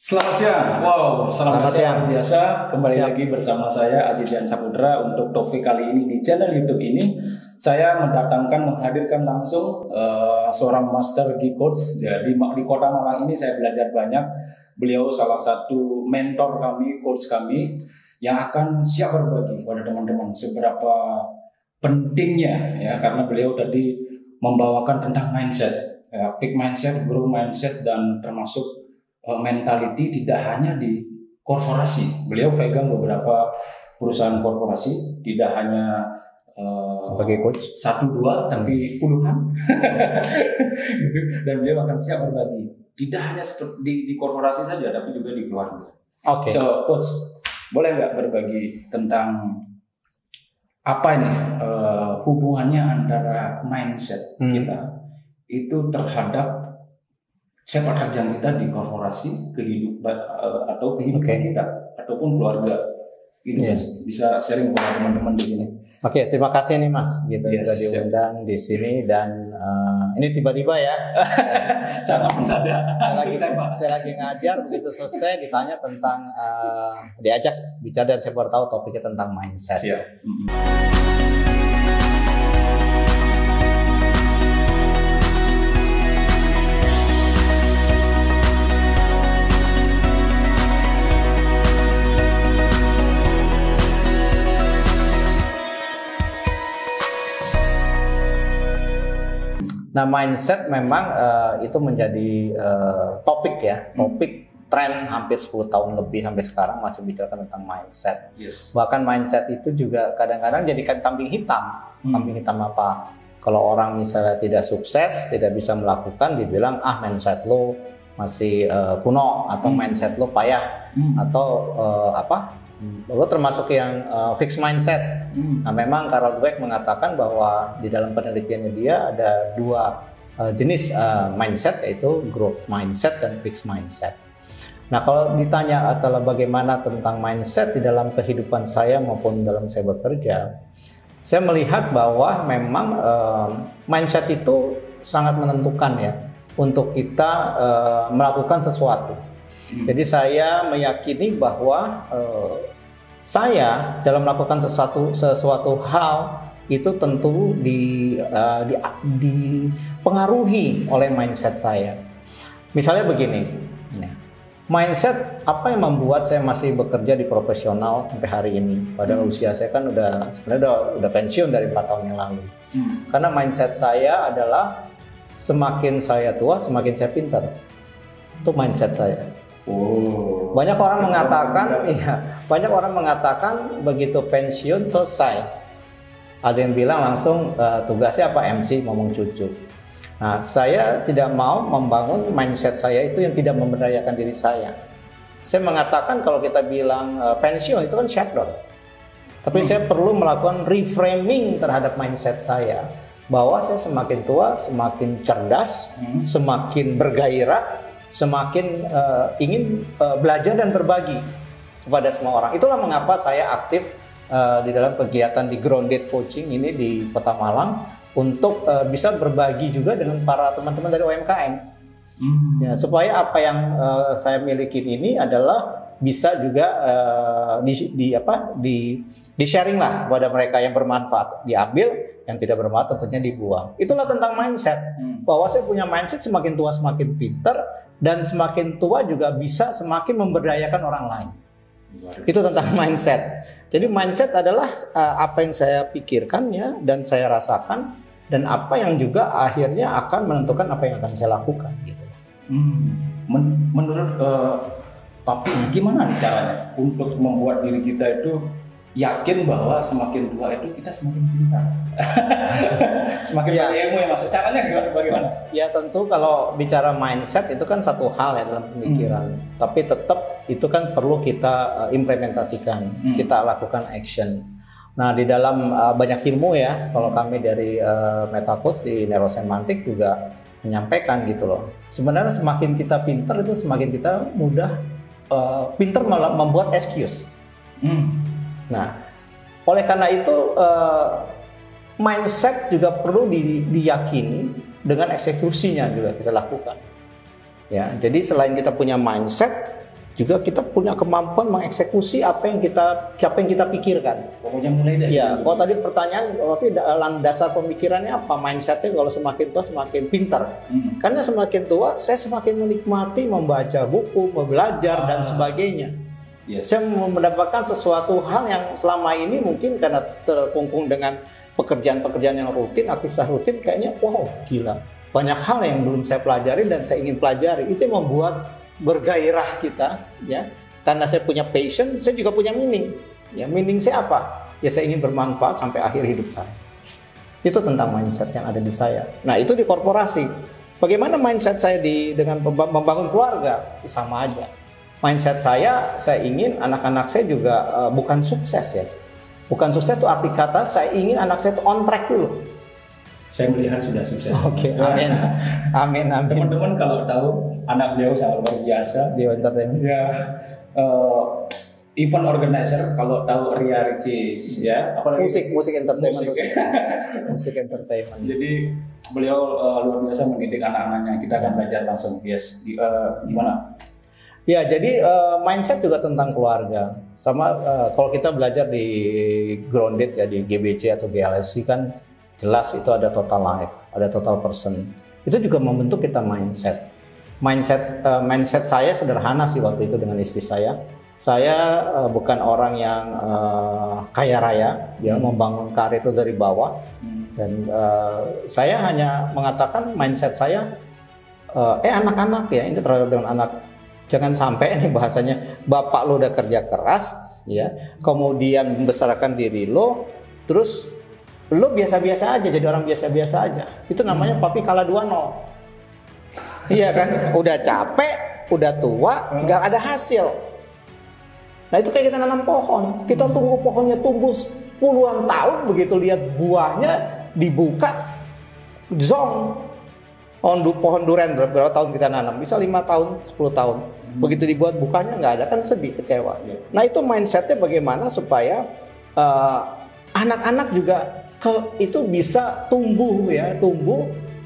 Selamat siang. Wow, selamat siang biasa. Kembali Siap. lagi bersama saya Aji Dian Sapudra untuk topik kali ini di channel YouTube ini. Saya menghadirkan langsung seorang master geek coach. Di Kota Malang ini saya belajar banyak. Beliau salah satu mentor kami, coach kami yang akan siap berbagi kepada teman-teman seberapa pentingnya ya, karena beliau tadi membawakan tentang mindset, ya, peak mindset, growth mindset, dan termasuk mentality tidak hanya di korporasi. Beliau pegang beberapa perusahaan korporasi, tidak hanya sebagai coach satu dua tapi puluhan. Gitu. Dan beliau akan siap berbagi, tidak hanya di korporasi saja tapi juga di keluarga. Oke. So coach, boleh nggak berbagi tentang apa ini hubungannya antara mindset kita itu terhadap sepak terjang kita di korporasi, kehidupan atau kehidupan kita ataupun keluarga, gitu. Bisa sharing kepada teman-teman di sini. Oke, terima kasih nih Mas, gitu Yes, sudah diundang di sini dan ini tiba-tiba ya. Sangat mendadak. Saya lagi ngajar, begitu selesai ditanya tentang diajak bicara dan saya baru tahu topiknya tentang mindset. Siap. Nah, mindset memang itu menjadi topik ya, topik tren hampir 10 tahun lebih sampai sekarang masih bicara tentang mindset. Yes. Bahkan mindset itu juga kadang-kadang jadikan kambing hitam. Kambing hitam apa? Kalau orang misalnya tidak sukses, tidak bisa melakukan, dibilang mindset lo masih kuno atau mindset lo payah atau lo termasuk yang fixed mindset. Nah, memang Carol Dweck mengatakan bahwa di dalam penelitiannya dia ada dua jenis mindset, yaitu growth mindset dan fixed mindset. Nah, kalau ditanya adalah bagaimana tentang mindset di dalam kehidupan saya maupun dalam saya bekerja, saya melihat bahwa memang mindset itu sangat menentukan ya untuk kita melakukan sesuatu. Jadi saya meyakini bahwa saya dalam melakukan sesuatu hal itu tentu dipengaruhi oleh mindset saya. Misalnya begini, mindset apa yang membuat saya masih bekerja di profesional sampai hari ini? Padahal usia saya kan sebenarnya udah pensiun dari 4 tahun yang lalu. Karena mindset saya adalah semakin saya tua semakin saya pintar. Itu mindset saya. Banyak orang mengatakan begitu pensiun selesai. Ada yang bilang langsung tugasnya apa, MC, ngomong cucu. Nah, saya tidak mau membangun mindset saya itu yang tidak memberdayakan diri saya. Saya mengatakan kalau kita bilang pensiun itu kan shutdown. Tapi saya perlu melakukan reframing terhadap mindset saya, bahwa saya semakin tua semakin cerdas, semakin bergairah, semakin ingin belajar dan berbagi kepada semua orang. Itulah mengapa saya aktif di dalam kegiatan di Grounded Coaching ini di Kota Malang untuk bisa berbagi juga dengan para teman-teman dari UMKM. Ya, supaya apa yang saya miliki ini adalah bisa juga di sharing lah kepada mereka, yang bermanfaat diambil, yang tidak bermanfaat tentunya dibuang. Itulah tentang mindset. Bahwa saya punya mindset semakin tua semakin pintar, dan semakin tua juga bisa semakin memberdayakan orang lain. Itu tentang mindset. Jadi mindset adalah apa yang saya pikirkan ya, dan saya rasakan, dan apa yang juga akhirnya akan menentukan apa yang akan saya lakukan gitu. Menurut tapi gimana caranya untuk membuat diri kita itu yakin bahwa semakin tua itu kita semakin pintar, semakin banyak ilmu yang masuk. Caranya bagaimana? Ya tentu kalau bicara mindset itu kan satu hal ya dalam pemikiran, tapi tetap itu kan perlu kita implementasikan, kita lakukan action. Nah, di dalam banyak ilmu ya, kalau kami dari Metacoach di Neurosemantik juga menyampaikan gitu loh. Sebenarnya semakin kita pintar itu semakin kita mudah pintar membuat excuse. Nah, oleh karena itu mindset juga perlu diyakini, dengan eksekusinya juga kita lakukan. Ya, jadi selain kita punya mindset, juga kita punya kemampuan mengeksekusi apa yang kita pikirkan. Pokoknya mulai dari Ya, kalau tadi pertanyaan, tapi dalam dasar pemikirannya apa? Mindsetnya kalau semakin tua semakin pintar. Karena semakin tua, saya semakin menikmati membaca buku, belajar dan sebagainya. Yes. Saya mendapatkan sesuatu hal yang selama ini mungkin karena terkungkung dengan pekerjaan-pekerjaan yang rutin, aktivitas rutin, kayaknya wow gila. Banyak hal yang belum saya pelajari dan saya ingin pelajari. Itu yang membuat bergairah kita, ya. Karena saya punya passion, saya juga punya meaning. Ya, meaning saya apa? Ya saya ingin bermanfaat sampai akhir hidup saya. Itu tentang mindset yang ada di saya. Nah, itu di korporasi. Bagaimana mindset saya dengan membangun keluarga? Sama aja. Mindset saya ingin anak-anak saya juga bukan sukses ya. Bukan sukses itu arti kata saya ingin anak saya itu on track dulu. Saya melihat sudah sukses. Oke, amin. Amin. Teman-teman kalau tahu anak beliau sangat luar biasa. Di entertainment. Ya, event organizer kalau tahu Ria Ricis ya. Apalagi musik entertainment. Musik entertainment. Jadi beliau luar biasa mendidik anak-anaknya. Kita akan belajar langsung. Yes, gimana? Ya, jadi mindset juga tentang keluarga. Sama kalau kita belajar di Grounded ya di GBC atau GLSC kan jelas itu ada total life, ada total person. Itu juga membentuk kita mindset. Mindset saya sederhana sih waktu itu dengan istri saya. Saya bukan orang yang kaya raya, ya membangun karir itu dari bawah. Dan saya hanya mengatakan mindset saya, anak-anak ya, ini terhadap dengan anak. Jangan sampai ini bahasanya bapak lo udah kerja keras, ya, kemudian membesarkan diri lo, terus lo biasa-biasa aja, jadi orang biasa-biasa aja. Itu namanya papi kalah 2-0. Iya kan? Udah capek, udah tua, nggak ada hasil. Nah itu kayak kita nanam pohon. Kita tunggu pohonnya tumbuh puluhan tahun, begitu lihat buahnya dibuka, zong. Pohon durian berapa tahun kita nanam? Bisa 5 tahun, 10 tahun. Begitu dibuat bukanya nggak ada, kan sedih, kecewa. Nah itu mindsetnya bagaimana supaya anak-anak juga itu bisa tumbuh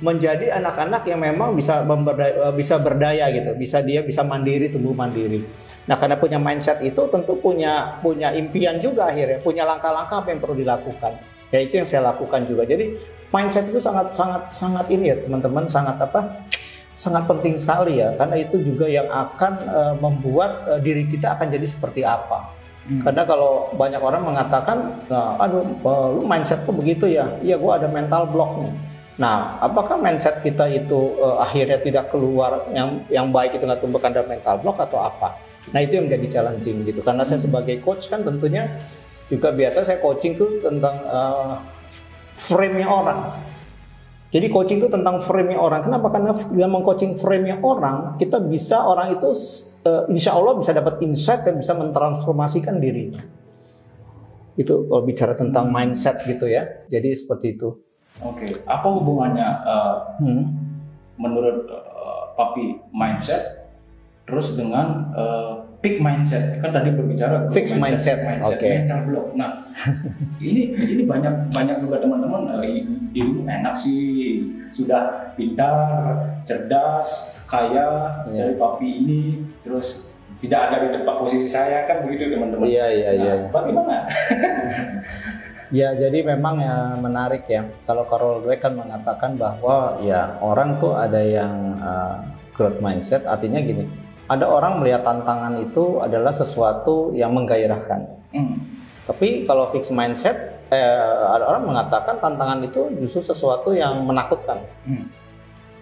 menjadi anak-anak yang memang bisa berdaya gitu, dia bisa mandiri, tumbuh mandiri. Nah karena punya mindset itu tentu punya impian juga akhirnya, punya langkah-langkah apa yang perlu dilakukan. Ya itu yang saya lakukan juga. Jadi mindset itu sangat ini ya teman-teman, sangat penting sekali ya, karena itu juga yang akan membuat diri kita akan jadi seperti apa. Karena kalau banyak orang mengatakan, lu mindset tuh begitu ya, iya gua ada mental blocknya. Nah, apakah mindset kita itu akhirnya tidak keluar yang baik itu nggak tumbuh karena mental block atau apa? Nah itu yang menjadi challenging gitu. Karena saya sebagai coach kan tentunya juga biasa saya coaching tuh tentang frame-nya orang. Jadi coaching itu tentang frame-nya orang. Kenapa? Karena dengan meng-coaching frame-nya orang, kita bisa orang itu insya Allah bisa dapat insight dan bisa mentransformasikan dirinya. Itu kalau bicara tentang mindset gitu ya. Jadi seperti itu. Oke. Apa hubungannya menurut Papi mindset terus dengan peak mindset? Kan tadi berbicara fixed mindset. Okay. Mental block. Nah, ini banyak juga teman-teman ilmu enak sih, sudah pintar, cerdas, kaya dari Papi ini, terus tidak ada di tempat posisi saya kan begitu teman-teman. Iya. Bagaimana? Ya jadi memang ya menarik ya. Kalau Carol Dweck kan mengatakan bahwa ya orang tuh ada yang growth mindset, artinya gini. Ada orang melihat tantangan itu adalah sesuatu yang menggairahkan. Tapi kalau fixed mindset, ada orang mengatakan tantangan itu justru sesuatu yang menakutkan.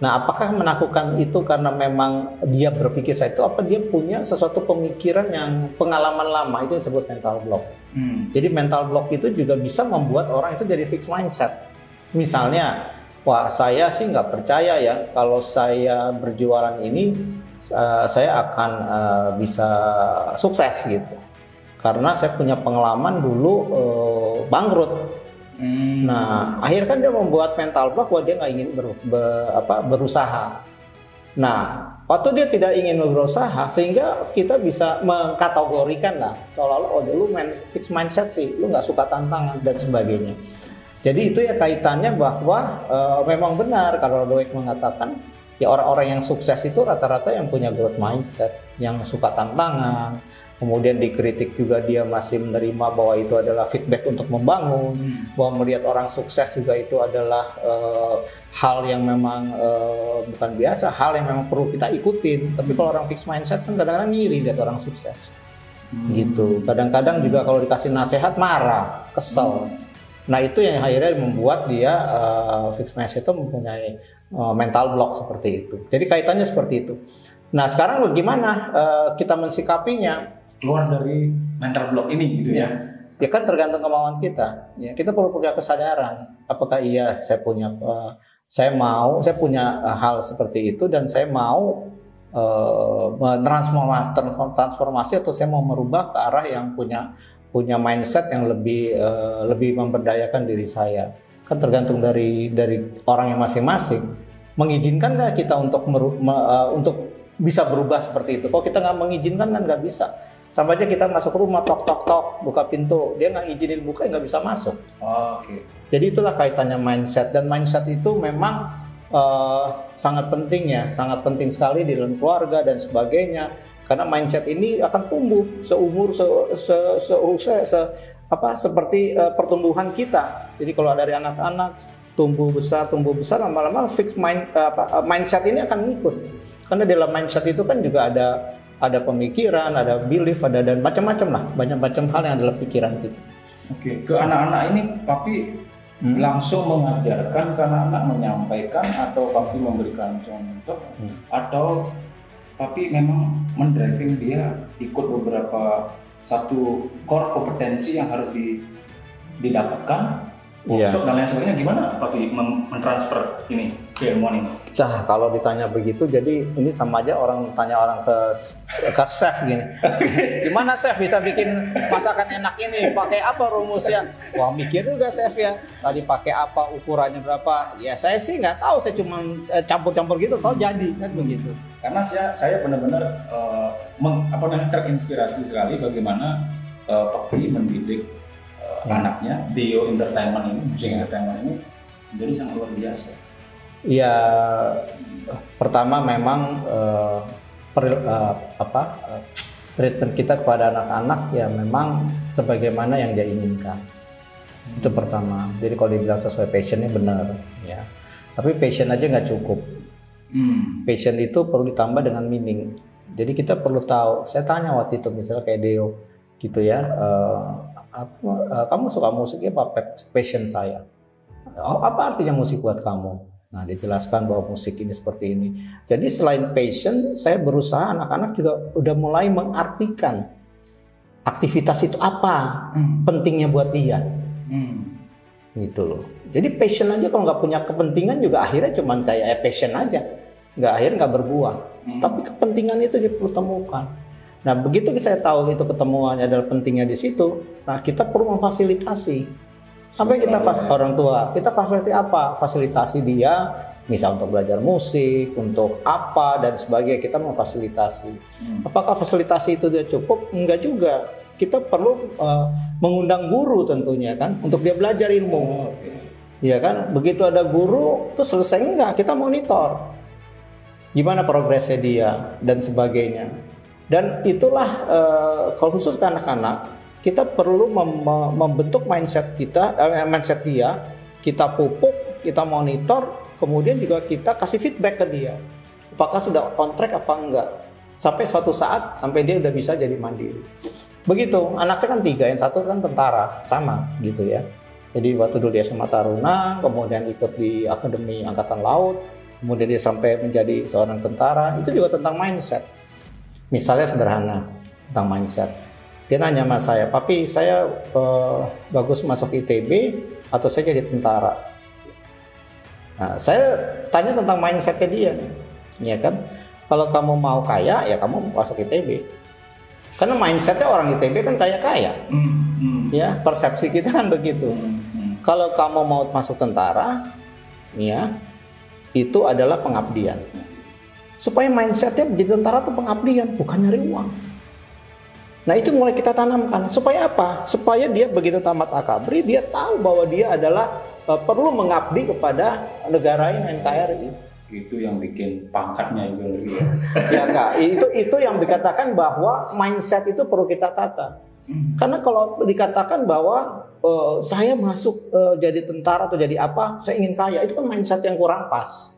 Nah, apakah menakutkan itu karena memang dia berpikir saya itu, apa dia punya sesuatu pemikiran yang pengalaman lama, itu yang disebut mental block. Jadi mental block itu juga bisa membuat orang itu jadi fixed mindset. Misalnya, wah saya sih nggak percaya ya kalau saya berjualan ini saya akan bisa sukses gitu. Karena saya punya pengalaman dulu bangkrut. Nah, akhirnya kan dia membuat mental block bahwa dia nggak ingin berusaha. Nah, waktu dia tidak ingin berusaha, sehingga kita bisa mengkategorikan lah seolah-olah lu fixed mindset sih, lu nggak suka tantangan dan sebagainya. Jadi itu ya kaitannya bahwa memang benar kalau Dweck mengatakan Ya orang-orang yang sukses itu rata-rata yang punya growth mindset, yang suka tantangan, kemudian dikritik juga dia masih menerima bahwa itu adalah feedback untuk membangun, bahwa melihat orang sukses juga itu adalah hal yang memang bukan biasa, hal yang memang perlu kita ikutin. Tapi kalau orang fixed mindset kan kadang-kadang ngiri lihat orang sukses. Gitu. Kadang-kadang juga kalau dikasih nasihat marah, kesel. Nah itu yang akhirnya membuat dia fixed mindset itu mempunyai mental block seperti itu. Jadi kaitannya seperti itu. Nah sekarang bagaimana kita mensikapinya? Keluar dari mental block ini gitu ya. Ya kan tergantung kemauan kita. Ya, kita perlu punya kesadaran. Apakah iya saya punya hal seperti itu dan saya mau transformasi atau saya mau merubah ke arah yang punya mindset yang lebih memberdayakan diri saya. Kan tergantung dari orang yang masing-masing. Mengizinkan nggak kita untuk bisa berubah seperti itu? Kalau kita nggak mengizinkan kan nggak bisa. Sampai aja kita masuk rumah, tok tok tok, buka pintu, dia nggak izinin buka, nggak bisa masuk. Oke. Jadi itulah kaitannya mindset, dan mindset itu memang sangat penting ya, sangat penting sekali di dalam keluarga dan sebagainya. Karena mindset ini akan tumbuh seumur seperti pertumbuhan kita. Jadi kalau dari anak-anak tumbuh besar, lama-lama mindset ini akan ngikut. Karena dalam mindset itu kan juga ada pemikiran, ada belief, dan macam-macam lah, banyak macam hal yang dalam pikiran kita. Oke, ke anak-anak ini Papi langsung mengajarkan ke anak-anak, menyampaikan, atau Papi memberikan contoh, atau Papi memang mendriving dia ikut beberapa satu core kompetensi yang harus didapatkan, workshop dan lain sebagainya. Gimana Papi mentransfer ini keilmuan ini? Nah, kalau ditanya begitu, jadi ini sama aja orang tanya orang ke chef gini. Gimana chef bisa bikin masakan enak ini? Pakai apa rumusnya? Wah, mikir juga chef ya. Tadi pakai apa, ukurannya berapa? Ya saya sih nggak tahu, saya cuma campur-campur gitu, tahu jadi kan begitu. Karena saya benar-benar terinspirasi sekali bagaimana Papi mendidik anaknya Dio Entertainment ini, musik entertainment ini menjadi sangat luar biasa. Ya, pertama memang treatment kita kepada anak-anak ya memang sebagaimana yang dia inginkan. Itu pertama. Jadi kalau dibilang sesuai passionnya benar, ya. Tapi passion aja nggak cukup. Passion itu perlu ditambah dengan meaning. Jadi kita perlu tahu. Saya tanya waktu itu misalnya kayak Deo, gitu ya. Kamu suka musiknya apa? Passion saya. Apa artinya musik buat kamu? Nah, dijelaskan bahwa musik ini seperti ini. Jadi selain passion, saya berusaha anak-anak juga udah mulai mengartikan aktivitas itu apa pentingnya buat dia. Gitu loh. Jadi passion aja kalau nggak punya kepentingan juga akhirnya cuman kayak passion aja. Akhirnya nggak berbuah. Tapi kepentingan itu dipertemukan. Nah, begitu saya tahu itu ketemuannya adalah pentingnya di situ, nah kita perlu memfasilitasi. Sampai kita orang tua, kita fasilitasi apa? Fasilitasi dia, misal untuk belajar musik, untuk apa dan sebagainya, kita memfasilitasi. Apakah fasilitasi itu dia cukup? Enggak juga. Kita perlu mengundang guru tentunya kan, untuk dia belajar ilmu. Iya kan? Begitu ada guru, terus selesai enggak? Kita monitor. Gimana progresnya dia dan sebagainya. Dan itulah kalau khusus ke anak-anak, kita perlu membentuk mindset kita, mindset dia, kita pupuk, kita monitor, kemudian juga kita kasih feedback ke dia. Apakah sudah on track apa enggak? Sampai suatu saat, sampai dia udah bisa jadi mandiri. Begitu, anak saya kan 3, yang satu kan tentara, sama gitu ya. Jadi waktu dulu dia SMA Taruna, kemudian ikut di Akademi Angkatan Laut, kemudian dia sampai menjadi seorang tentara, itu juga tentang mindset. Misalnya sederhana, tentang mindset. Dia nanya sama saya, Papi saya bagus masuk ITB atau saya jadi tentara? Nah, saya tanya tentang mindsetnya dia, ya kan? Kalau kamu mau kaya, ya kamu masuk ITB. Karena mindsetnya orang ITB kan kaya-kaya, ya persepsi kita kan begitu. Kalau kamu mau masuk tentara, ya itu adalah pengabdian. Supaya mindsetnya menjadi tentara itu pengabdian, bukan nyari uang. Nah itu mulai kita tanamkan. Supaya apa? Supaya dia begitu tamat akabri, dia tahu bahwa dia adalah perlu mengabdi kepada negara ini, NKRI. itu yang bikin pangkatnya juga lebih. Ya enggak, itu yang dikatakan bahwa mindset itu perlu kita tata. Karena kalau dikatakan bahwa saya masuk jadi tentara atau jadi apa, saya ingin kaya, itu kan mindset yang kurang pas.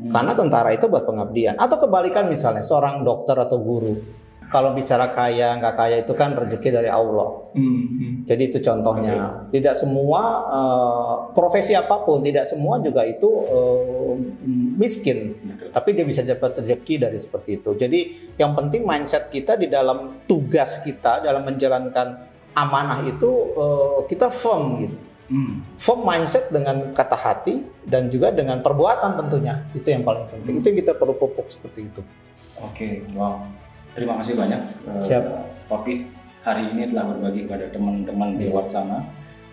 Karena tentara itu buat pengabdian. Atau kebalikan misalnya seorang dokter atau guru. Kalau bicara kaya, nggak kaya itu kan rezeki dari Allah. Jadi itu contohnya. Tidak semua profesi apapun, tidak semua juga itu miskin. Tapi dia bisa dapat rezeki dari seperti itu. Jadi yang penting mindset kita di dalam tugas kita, dalam menjalankan amanah itu kita firm gitu. Firm mindset dengan kata hati dan juga dengan perbuatan tentunya. Itu yang paling penting. Itu yang kita perlu pupuk seperti itu. Oke, wow. Terima kasih banyak, Siap. Papi. Hari ini telah berbagi kepada teman-teman di luar sana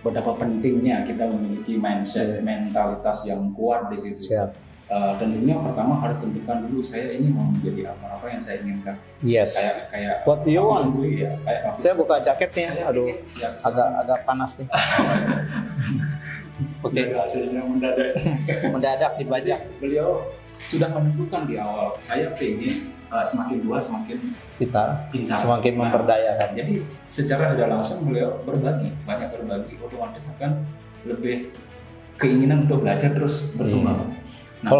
betapa pentingnya kita memiliki mindset, mentalitas yang kuat di situ. Siap. Tentunya pertama harus tentukan dulu saya ini mau menjadi apa yang saya inginkan. Yes. Kayak What do you want? Ya, kayak Saya buka jaketnya. Aduh, agak panas nih. Oke. Hasilnya Mendadak dibajak. Beliau sudah menentukan di awal, saya ingin semakin tua semakin Pintar. pintar, Semakin memberdayakan. Jadi secara tidak langsung beliau banyak berbagi, otomatis akan lebih keinginan untuk belajar terus berkembang. Nah,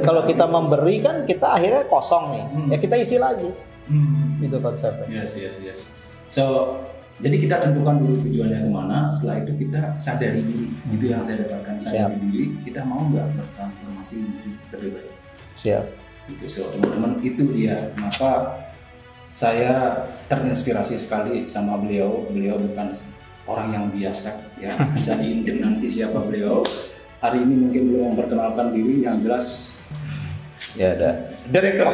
kalau kita memberi kan kita akhirnya kosong nih. Ya kita isi lagi. Itu konsepnya. Yes. So jadi kita tentukan dulu tujuannya kemana. Setelah itu kita sadari diri. Itu yang saya dapatkan, sadari diri. Kita mau nggak bertransformasi menuju lebih baik. Siap. Itu teman-teman, itu dia kenapa saya terinspirasi sekali sama beliau. Beliau bukan orang yang biasa, ya bisa diintip nanti siapa beliau. Hari ini mungkin belum memperkenalkan diri, yang jelas Ya ada. direktur.